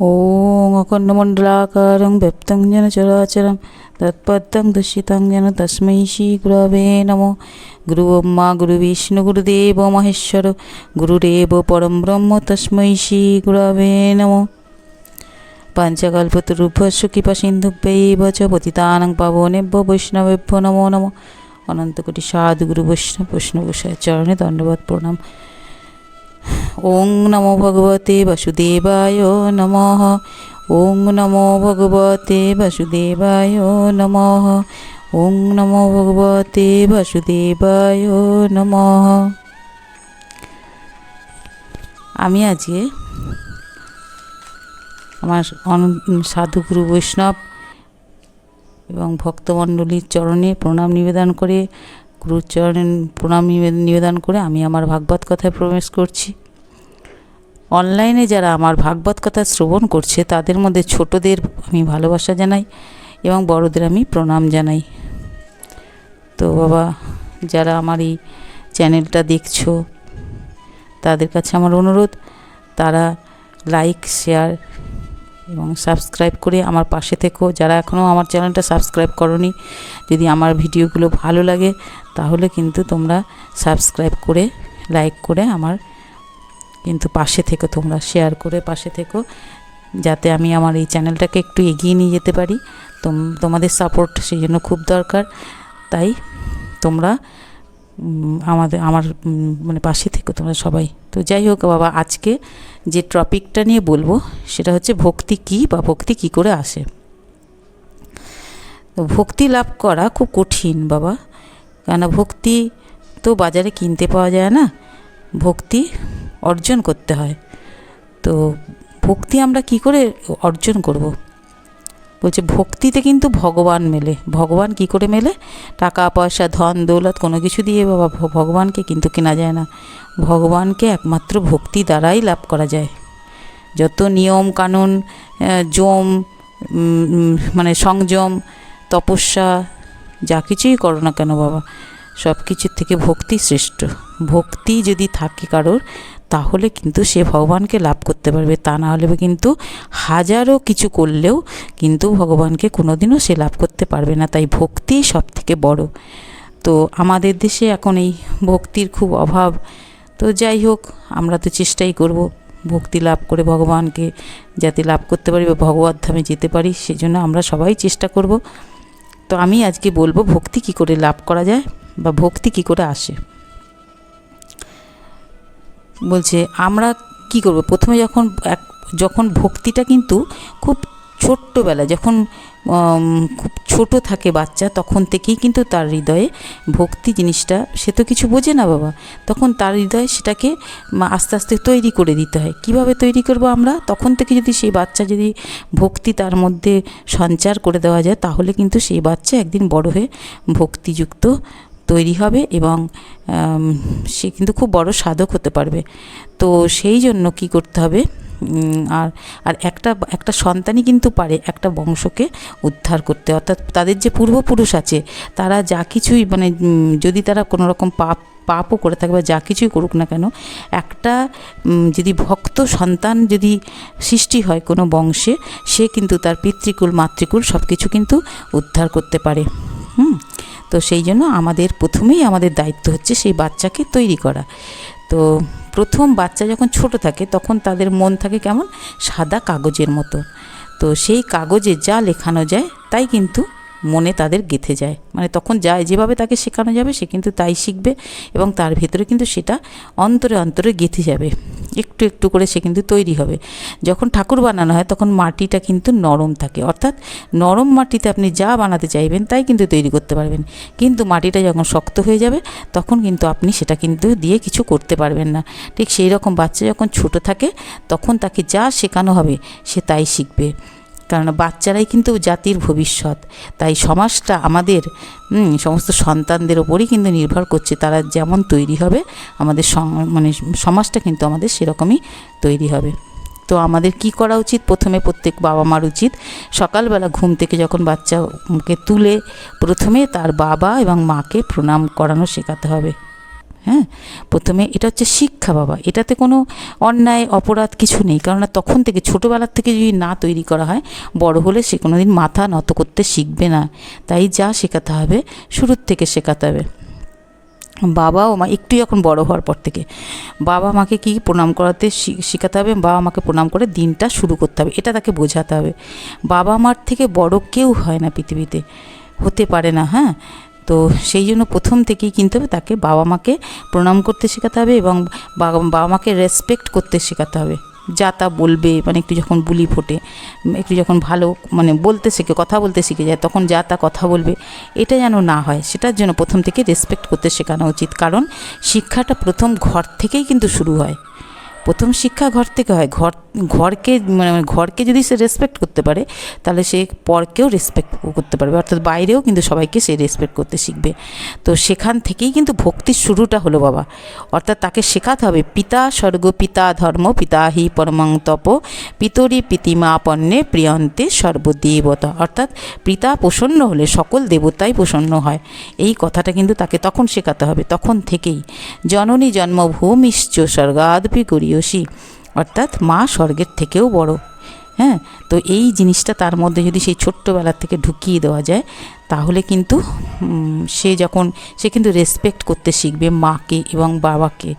ॐ अखण्डमण्डलाकारं व्याप्तं येन चराचरं तत्पदं दर्शितं येन तस्मै श्रीगुरवे नमो। गुरुब्रह्मा गुरुविष्णु गुरुदेव महेश्वर गुरुदेव परं ब्रह्म तस्मै श्रीगुरवे नमो। पञ्चकल्पतरुभ्यश्च कृपासिन्धुभ्यैव च पतितानां पावनेभ्यो वैष्णवेभ्यो नमो नमः। अनन्तकोटि साधु गुरु वैष्णव चरणे दण्डवत् प्रणाम। ओं नमो भगवते वसुदेवाय नमः। ओं नमो भगवते वसुदेवाय नमः। ओं नमो भगवते वसुदेवाय नमः। আমি আজকে আমার সাধুগুরু বৈষ্ণব এবং ভক্তমণ্ডলীর চরণে প্রণাম নিবেদন করে গুরুর চরণে প্রণাম নিবেদন করে আমি আমার ভাগবত কথায় প্রবেশ করছি। অনলাইনে যারা আমার ভাগবত কথা শ্রবণ করছে তাদের মধ্যে ছোটদের আমি ভালোবাসা জানাই এবং বড়দের আমি প্রণাম জানাই। তো বাবা, যারা আমার এই চ্যানেলটা দেখছো তাদের কাছে আমার অনুরোধ, তারা লাইক শেয়ার এবং সাবস্ক্রাইব করে আমার পাশে থেকো। যারা এখনও আমার চ্যানেলটা সাবস্ক্রাইব করনি, যদি আমার ভিডিওগুলো ভালো লাগে তাহলে কিন্তু তোমরা সাবস্ক্রাইব করে লাইক করে আমার কিন্তু পাশে থেকো, তোমরা শেয়ার করে পাশে থেকো, যাতে আমি আমার এই চ্যানেলটাকে একটু এগিয়ে নিয়ে যেতে পারি। তোমাদের সাপোর্ট সেই জন্য খুব দরকার। তাই তোমরা আমার মানে পাশে থেকো তোমরা সবাই। তো যাই হোক বাবা, আজকে যে টপিকটা নিয়ে বলবো সেটা হচ্ছে ভক্তি কী বা ভক্তি কী করে আসে। তো ভক্তি লাভ করা খুব কঠিন বাবা, কেন ভক্তি তো বাজারে কিনতে পাওয়া যায় না, ভক্তি অর্জন করতে হয়। তো ভক্তি আমরা কি করে অর্জন করব? বলছে ভক্তিতে কিন্তু ভগবান মেলে। ভগবান কি করে মেলে? টাকা পয়সা ধন দৌলত কোনো কিছু দিয়ে বাবা ভগবানকে কিন্তু কেনা যায় না। ভগবানকে একমাত্র ভক্তি দ্বারাই লাভ করা যায়। যত নিয়ম কানুন মানে সংযম তপস্যা যা কিছুই করো না কেন বাবা, সব কিছুর থেকে ভক্তি শ্রেষ্ঠ। ভক্তি যদি থাকে কারোর, তাহলে কিন্তু সে ভগবানকে লাভ করতে পারবে। তা না হলে কিন্তু হাজারো কিছু করলেও কিন্তু ভগবানকে কোনোদিনও সে লাভ করতে পারবে না। তাই ভক্তি সব থেকে বড়। তো আমাদের দেশে এখন এই ভক্তির খুব অভাব। তো যাই হোক, আমরা তো চেষ্টাই করব ভক্তি লাভ করে ভগবানকে যাতে লাভ করতে পারি বা ভগবত ধামে যেতে পারি, সেজন্য আমরা সবাই চেষ্টা করব। তো আমি আজকে বলবো ভক্তি কি করে লাভ করা যায় বা ভক্তি কি করে আসে। বলছে আমরা কি করব, প্রথমে যখন ভক্তিটা কিন্তু খুব ছোট্টবেলা, যখন খুব ছোট থাকে বাচ্চা, তখন থেকেই কিন্তু তার হৃদয়ে ভক্তি জিনিসটা, সে তো কিছু বোঝে না বাবা, তখন তার হৃদয়ে সেটাকে আস্তে আস্তে তৈরি করে দিতে হয়। কিভাবে তৈরি করব আমরা? তখন থেকে যদি সেই বাচ্চা যদি ভক্তি তার মধ্যে সঞ্চার করে দেওয়া যায়, তাহলে কিন্তু সেই বাচ্চা একদিন বড় হয়ে ভক্তিযুক্ত তৈরি হবে এবং সে কিন্তু খুব বড় সাধক হতে পারবে। তো সেই জন্য কি করতে হবে, আর একটা সন্তানই কিন্তু পারে একটা বংশকে উদ্ধার করতে। অর্থাৎ তাদের যে পূর্বপুরুষ আছে, তারা যা কিছুই মানে যদি তারা কোনো রকম পাপও করে থাকে বা যা কিছুই করুক না কেন, একটা যদি ভক্ত সন্তান যদি সৃষ্টি হয় কোনো বংশে, সে কিন্তু তার পিতৃকুল মাতৃকুল সব কিছু কিন্তু উদ্ধার করতে পারে। তো সেই জন্য প্রথমেই আমাদের দায়িত্ব হচ্ছে সেই বাচ্চাকে তৈরি করা। তো প্রথম বাচ্চা যখন ছোট থাকে তখন তাদের মন থাকে কেমন, সাদা কাগজের মতো। তো সেই কাগজে যা লেখানো যায় তাই কিন্তু মনে তাদের গেঁথে যায়। মানে তখন যেভাবে তাকে শেখানো যাবে সে কিন্তু তাই শিখবে এবং তার ভেতরে কিন্তু সেটা অন্তরে অন্তরে গেঁথে যাবে। একটু একটু করে সে কিন্তু তৈরি হবে। যখন ঠাকুর বানানো হয় তখন মাটিটা কিন্তু নরম থাকে, অর্থাৎ নরম মাটিতে আপনি যা বানাতে চাইবেন তাই কিন্তু তৈরি করতে পারবেন। কিন্তু মাটিটা যখন শক্ত হয়ে যাবে তখন কিন্তু আপনি সেটা কিন্তু দিয়ে কিছু করতে পারবেন না। ঠিক সেই রকম বাচ্চা যখন ছোট থাকে তখন তাকে যা শেখানো হবে সে তাই শিখবে। কারণ বাচ্চারাই কিন্তু জাতির ভবিষ্যৎ। তাই সমাজটা আমাদের সমস্ত সন্তানদের ওপরই কিন্তু নির্ভর করছে। তারা যেমন তৈরি হবে আমাদের মানে সমাজটা কিন্তু আমাদের সেরকমই তৈরি হবে। তো আমাদের কি করা উচিত? প্রথমে প্রত্যেক বাবা মার উচিত সকালবেলা ঘুম থেকে যখন বাচ্চাকে তুলে প্রথমে তার বাবা এবং মাকে প্রণাম করানো শেখাতে হবে। হ্যাঁ, প্রথমে এটা হচ্ছে শিক্ষা বাবা, এটাতে কোনো অন্যায় অপরাধ কিছু নেই, কারণ তখন থেকে ছোটোবেলার থেকে যদি না তৈরি করা হয়, বড় হলে সে কোনো দিন মাথা নত করতে শিখবে না। তাই যা শেখাতে হবে শুরুর থেকে শেখাতে হবে। বাবা ও মা একটু যখন বড় হওয়ার পর থেকে বাবা মাকে কি প্রণাম করাতে শেখাতে হবে, বাবা মাকে প্রণাম করে দিনটা শুরু করতে হবে, এটা তাকে বোঝাতে হবে। বাবা মার থেকে বড় কেউ হয় না পৃথিবীতে, হতে পারে না। হ্যাঁ, তো সেই জন্য প্রথম থেকেই কিন্তু তাকে বাবা মাকে প্রণাম করতে শেখাতে হবে এবং বাবা মাকে রেসপেক্ট করতে শেখাতে হবে। যা তা বলবে, মানে একটু যখন বুলি ফোটে, একটু যখন ভালো মানে বলতে শিখে, কথা বলতে শিখে যায়, তখন যা তা কথা বলবে, এটা যেন না হয়, সেটার জন্য প্রথম থেকে রেসপেক্ট করতে শেখানো উচিত। কারণ শিক্ষাটা প্রথম ঘর থেকেই কিন্তু শুরু হয়, প্রথম শিক্ষা ঘর থেকে হয়। ঘরকে যদি সে রেসপেক্ট করতে পারে, তাহলে সে পরকেও রেসপেক্ট করতে পারবে, অর্থাৎ বাইরেও কিন্তু সবাইকে সে রেসপেক্ট করতে শিখবে। তো সেখান থেকেই কিন্তু ভক্তির শুরুটা হলো বাবা, অর্থাৎ তাকে শেখাতে হবে পিতা স্বর্গ পিতা ধর্ম পিতা হি পরমং তপ পিতরি প্রীতিমাপন্নে প্রিয়ন্তে সর্বদেবতা, অর্থাৎ পিতা প্রসন্ন হলে সকল দেবতাই প্রসন্ন হয়। এই কথাটা কিন্তু তাকে তখন শেখাতে হবে, তখন থেকেই। জননী জন্মভূমিশ্চ স্বর্গাদপি গরীয়সী, অর্থাৎ মা স্বর্গের থেকেও বড়। হ্যাঁ, তো এই জিনিসটা তার মধ্যে যদি সেই ছোট্টবেলার থেকে ঢুকিয়ে দেওয়া যায়, তাহলে কিন্তু সে কিন্তু রেসপেক্ট করতে শিখবে মাকে এবং বাবাকে।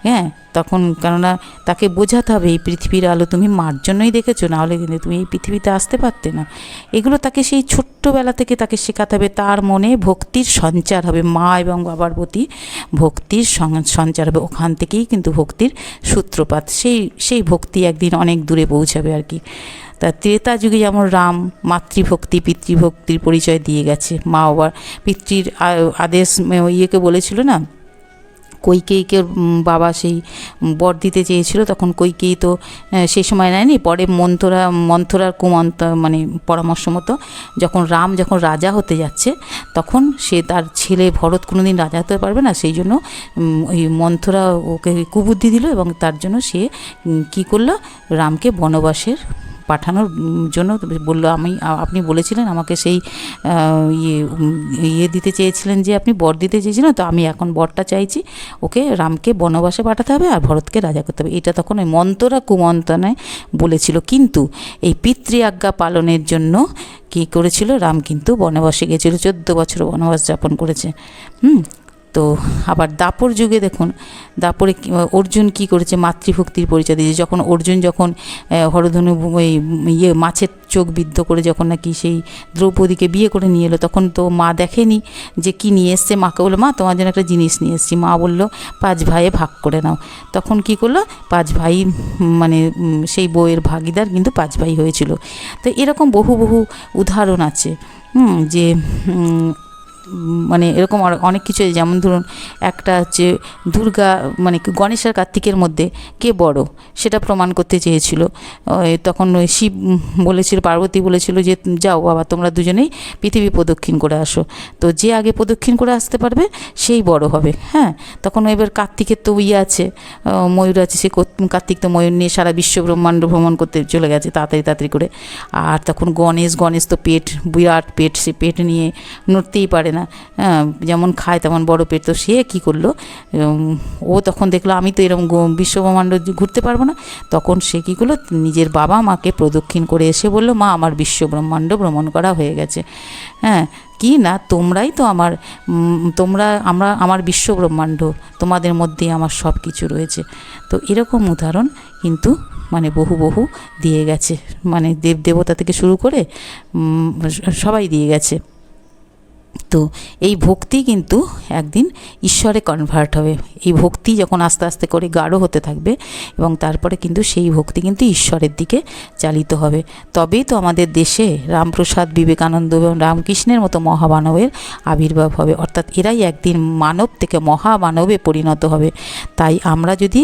হ্যাঁ, তখন কেননা তাকে বোঝাতে হবে এই পৃথিবীর আলো তুমি মার জন্যই দেখেছো, নাহলে কিন্তু তুমি এই পৃথিবীতে আসতে পারতে না। এগুলো তাকে সেই ছোট্টবেলা থেকে তাকে শেখাতে হবে। তার মনে ভক্তির সঞ্চার হবে, মা এবং বাবার প্রতি ভক্তির সঞ্চার হবে, ওখান থেকেই কিন্তু ভক্তির সূত্রপাত। সেই ভক্তি একদিন অনেক দূরে পৌঁছাবে আর কি। তা ত্রেতা যুগে যেমন রাম মাতৃভক্তি পিতৃভক্তির পরিচয় দিয়ে গেছে, মা বাবার পিতৃর আদেশ ইয়েকে বলেছিল না, কৈকেয়ীকে বাবা সেই বর দিতে চেয়েছিল, তখন কৈকেয়ী তো সেই সময় নেয়নি, পরে মন্থরার মানে পরামর্শ মতো যখন রাজা হতে যাচ্ছে, তখন সে তার ছেলে ভরত কোনো দিন রাজা হতে পারবে না, সেই জন্য ওই মন্থরা ওকে কুবুদ্ধি দিল এবং তার জন্য সে কী করলো, রামকে বনবাসের পাঠানোর জন্য বললো, আপনি বলেছিলেন আমাকে সেই ইয়ে দিতে চেয়েছিলেন, যে আপনি বর দিতে চেয়েছিলেন, তো আমি এখন বরটা চাইছি, ওকে রামকে বনবাসে পাঠাতে হবে আর ভরতকে রাজা করতে হবে। এটা তখন ওই মন্ত্ররা কুমন্ত্রণায় বলেছিল, কিন্তু এই পিতৃ আজ্ঞা পালনের জন্য কী করেছিল, রাম কিন্তু বনবাসে গিয়েছিল, 14 বছর বনবাস যাপন করেছে। তো আবার দাপর যুগে দেখুন, দাপরে অর্জুন কি করেছে, মাতৃভক্তির পরিচয় দিয়েছে। যখন অর্জুন হরধনু মাছের চোখ বিদ্ধ করে যখন নাকি সেই দ্রৌপদীকে বিয়ে করে নিয়ে এলো, তখন তো মা দেখেনি যে কি নিয়ে এসছে, মাকে বললো মা তোমার জন্য একটা জিনিস নিয়ে এসেছি, মা বললো 5 ভাইয়ে ভাগ করে নাও। তখন কি করলো, 5 ভাই মানে সেই বউয়ের ভাগিদার কিন্তু 5 ভাই হয়েছিল। তো এরকম বহু উদাহরণ আছে যে মানে এরকম অনেক কিছু, যেমন ধরুন একটা হচ্ছে দুর্গা মানে গণেশ আর কার্তিকের মধ্যে কে বড় সেটা প্রমাণ করতে চেয়েছিল। তখন ওই শিব বলেছিল, পার্বতী বলেছিল যে যাও বাবা তোমরা দুজনেই পৃথিবী প্রদক্ষিণ করে আসো, তো যে আগে প্রদক্ষিণ করে আসতে পারবে সেই বড় হবে। হ্যাঁ, তখন এবার কার্তিকের তো আছে ময়ূর আছে, সে কার্তিক তো ময়ূর নিয়ে সারা বিশ্ব ব্রহ্মাণ্ড ভ্রমণ করতে চলে গেছে তাড়াতাড়ি করে। আর তখন গণেশ তো বিরাট পেট, সে পেট নিয়ে নড়তেই পারে না, যেমন খায় তেমন বড় পেট। তো সে কী করলো, ও তখন দেখলো আমি তো এরকম বিশ্বব্রহ্মাণ্ড ঘুরতে পারবো না, তখন সে কী করলো, নিজের বাবা মাকে প্রদক্ষিণ করে এসে বললো মা আমার বিশ্বব্রহ্মাণ্ড ভ্রমণ করা হয়ে গেছে। হ্যাঁ, কি না তোমরাই তো আমার বিশ্বব্রহ্মাণ্ড, তোমাদের মধ্যেই আমার সব কিছু রয়েছে। তো এরকম উদাহরণ কিন্তু মানে বহু দিয়ে গেছে, মানে দেবতা থেকে শুরু করে সবাই দিয়ে গেছে। তো এই ভক্তি কিন্তু একদিন ঈশ্বরে কনভার্ট হবে। এই ভক্তি যখন আস্তে আস্তে করে গাঢ় হতে থাকবে এবং তারপরে কিন্তু সেই ভক্তি কিন্তু ঈশ্বরের দিকে চালিত হবে, তবেই তো আমাদের দেশে রামপ্রসাদ বিবেকানন্দ এবং রামকৃষ্ণের মতো মহামানবের আবির্ভাব হবে, অর্থাৎ এরাই একদিন মানব থেকে মহামানবে পরিণত হবে। তাই আমরা যদি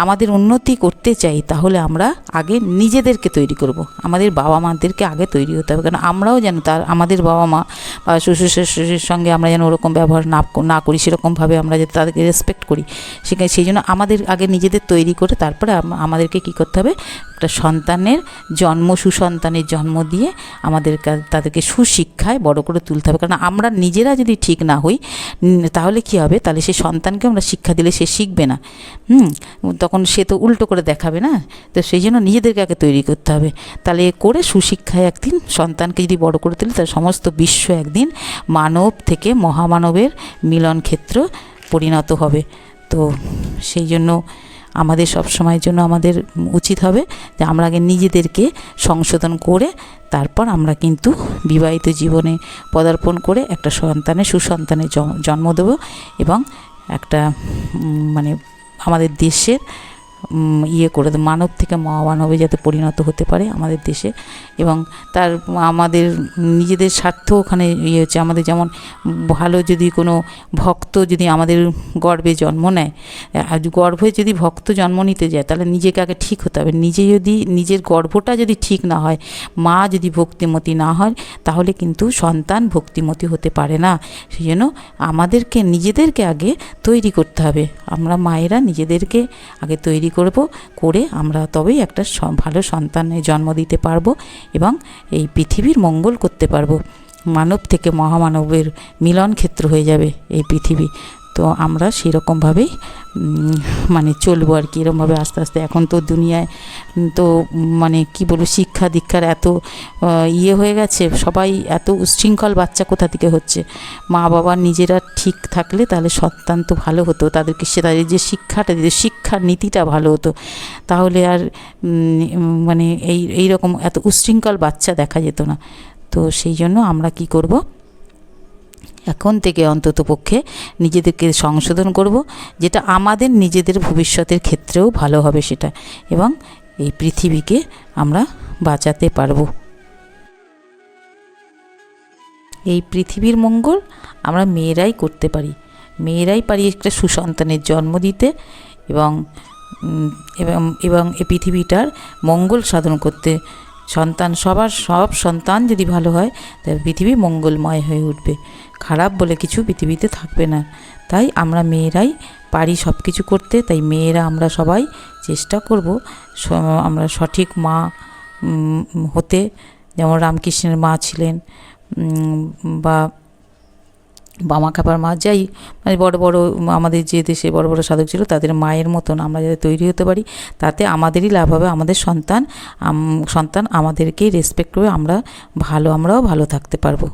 আমাদের উন্নতি করতে চাই, তাহলে আমরা আগে নিজেদেরকে তৈরি করব, আমাদের বাবা মাদেরকে আগে তৈরি হতে হবে, কারণ আমরাও যেন আমাদের বাবা মা বা শ্বশুর শাশুড়ির সঙ্গে আমরা যেন ওরকম ব্যবহার না করি, সেরকমভাবে আমরা যাতে তাদেরকে রেসপেক্ট করি, সেই জন্য আমাদের আগে নিজেদের তৈরি করে তারপরে আমাদেরকে কী করতে হবে, একটা সন্তানের জন্ম, সুসন্তানের জন্ম দিয়ে আমাদের তাদেরকে সুশিক্ষায় বড় করে তুলতে হবে। কারণ আমরা নিজেরা যদি ঠিক না হই তাহলে কি হবে, তাহলে সে সন্তানকে আমরা শিক্ষা দিলে সে শিখবে না। তখন সে তো উল্টো করে দেখাবে না। তো সেই জন্য নিজেদেরকে আগে তৈরি করতে হবে। তাহলে করে সুশিক্ষায় একদিন সন্তানকে যদি বড় করে তুলি, তাহলে সমস্ত বিশ্ব একদিন মানব থেকে মহামানবের মিলন ক্ষেত্র পরিণত হবে। তো সেই জন্য আমাদের সব সময়ের জন্য আমাদের উচিত হবে যে আমরা আগে নিজেদেরকে সংশোধন করে তারপর আমরা কিন্তু বিবাহিত জীবনে পদার্পণ করে একটা সুসন্তানের জন্ম দেব এবং একটা মানে আমাদের দেশের করে দেব, মানব থেকে মহামানবে যাতে পরিণত হতে পারে আমাদের দেশে। এবং তার আমাদের নিজেদের স্বার্থ ওখানে হচ্ছে, আমাদের যেমন ভালো যদি কোনো ভক্ত যদি আমাদের গর্ভে জন্ম নেয়, গর্ভে যদি ভক্ত জন্ম নিতে যায় তাহলে নিজেকে আগে ঠিক হতে হবে। নিজের গর্ভটা যদি ঠিক না হয়, মা যদি ভক্তিমতী না হয়, তাহলে কিন্তু সন্তান ভক্তিমতী হতে পারে না। সেই জন্য আমাদেরকে নিজেদেরকে আগে তৈরি করতে হবে। আমরা মায়েরা নিজেদেরকে আগে তৈরি করে আমরা তবেই একটা ভালো সন্তানের জন্ম দিতে পারবো এবং এই পৃথিবীর মঙ্গল করতে পারবো। মানব থেকে মহামানবের মিলন ক্ষেত্র হয়ে যাবে এই পৃথিবী। তো আমরা সেরকমভাবেই মানে চলবো আর কি, এরকমভাবে আস্তে আস্তে। এখন তো দুনিয়ায় তো মানে কি বলবো, শিক্ষা দীক্ষার এত হয়ে গেছে, সবাই এত উচ্ছৃঙ্খল বাচ্চা কোথা থেকে হচ্ছে। মা বাবা নিজেরা ঠিক থাকলে তাহলে সন্তান তো ভালো হতো, তাদেরকে তাদের যে শিক্ষাটা দিত, শিক্ষার নীতিটা ভালো হতো, তাহলে আর মানে এইরকম এত উচ্ছৃঙ্খল বাচ্চা দেখা যেত না। তো সেই জন্য আমরা কি করব, এখন থেকে অন্তত পক্ষে নিজেদেরকে সংশোধন করব, যেটা আমাদের নিজেদের ভবিষ্যতের ক্ষেত্রেও ভালো হবে সেটা, এবং এই পৃথিবীকে আমরা বাঁচাতে পারব। এই পৃথিবীর মঙ্গল আমরা মেয়েরাই করতে পারি, মেয়েরাই পারি একটা সুসন্তানের জন্ম দিতে এবং এবং এবং এই পৃথিবীটার মঙ্গল সাধন করতে। সব সন্তান যদি ভালো হয় তাহলে পৃথিবী মঙ্গলময় হয়ে উঠবে, খারাপ বলে কিছু পৃথিবীতে থাকবে না। তাই আমরা মেয়েরাই পারি সব কিছু করতে। তাই মেয়েরা আমরা সবাই চেষ্টা করব আমরা সঠিক মা হতে, যেমন রামকৃষ্ণের মা ছিলেন বা বামাখ্যাপার মা, যাই মানে বড় বড় আমাদের যে দেশে বড় বড় সাধক ছিল তাদের মায়ের মতন আমরা যাতে তৈরি হতে পারি, তাতে আমাদেরই লাভ হবে। আমাদের সন্তান আমাদেরকেই রেসপেক্ট করবে, আমরাও ভালো থাকতে পারবো।